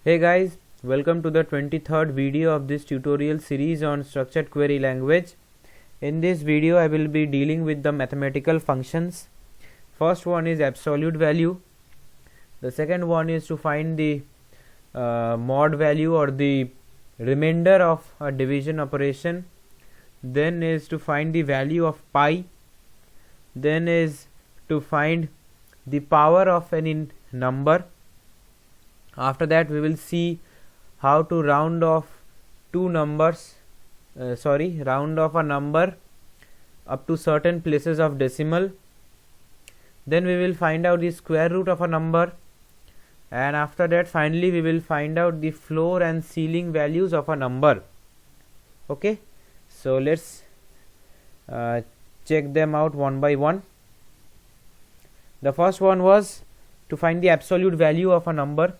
Hey guys, welcome to the 23rd video of this tutorial series on structured query language. In this video I will be dealing with the mathematical functions. First one is absolute value. The second one is to find the mod value or the remainder of a division operation. Then is to find the value of pi. Then is to find the power of any number. After that we will see how to round off round off a number up to certain places of decimal. Then we will find out the square root of a number, and after that finally we will find out the floor and ceiling values of a number. Okay, so let's check them out one by one. The first one was to find the absolute value of a number.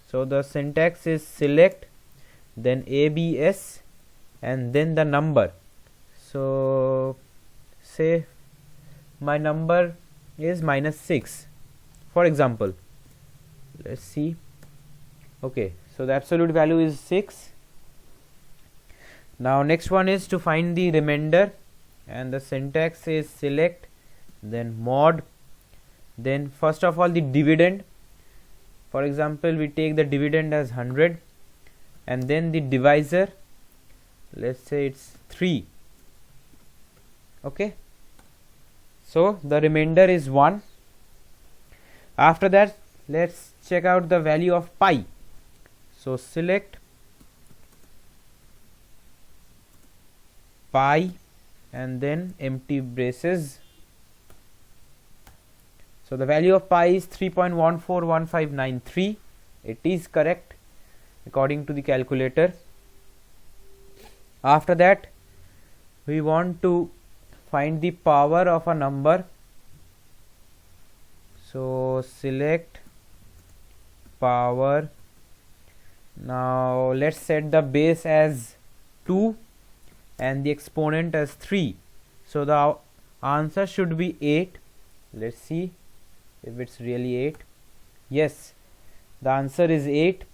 So the syntax is select, then ABS, and then the number. So say my number is -6, for example. Let's see. Okay, so the absolute value is 6. Now next one is to find the remainder, and the syntax is select, then mod, then first of all the dividend. For example, we take the dividend as 100, and then the divisor, let's say it's 3. Okay, so the remainder is 1. After that let's check out the value of pi. So select pi and then empty braces. So the value of pi is 3.141593. It is correct according to the calculator. After that we want to find the power of a number. So select power. Now let's set the base as 2 and the exponent as 3. So the answer should be 8. Let's see if it's really 8. Yes, the answer is 8.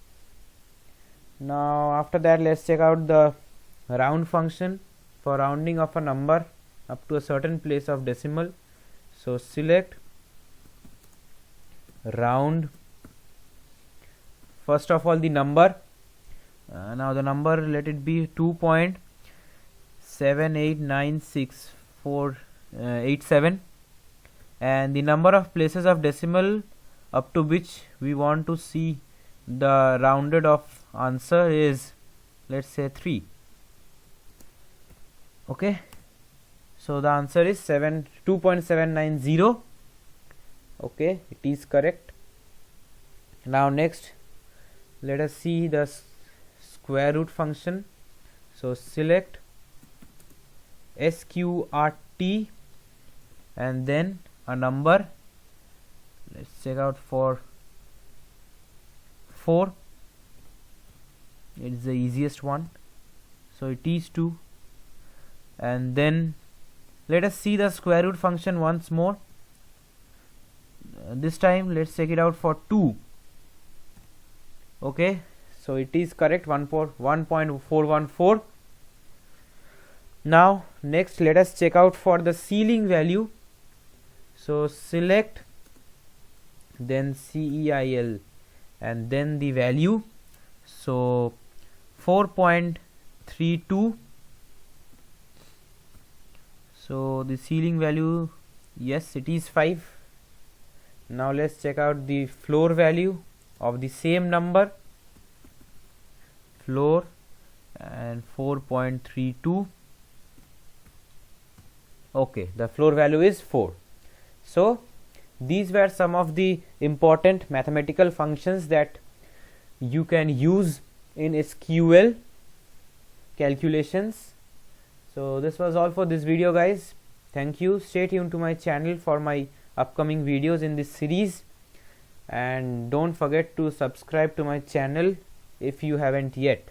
Now after that let's check out the round function for rounding of a number up to a certain place of decimal. So select round, first of all the number. Now the number, let it be 2.789687, and the number of places of decimal up to which we want to see the rounded off answer is, let's say, 3. Okay, so the answer is 2.790. Okay, it is correct. Now next let us see the square root function. So select SQRT and then a number. Let's check out for 4. It's the easiest one, so it is 2. And then let us see the square root function once more. This time let's check it out for 2. Okay, so it is correct, 1.414. Now next let us check out for the ceiling value. So select, then CEIL, and then the value. So 4.32. so the ceiling value, yes, it is 5. Now let's check out the floor value of the same number, floor, and 4.32. okay, the floor value is 4. So these were some of the important mathematical functions that you can use in SQL calculations. So this was all for this video, guys. Thank you. Stay tuned to my channel for my upcoming videos in this series, and don't forget to subscribe to my channel if you haven't yet.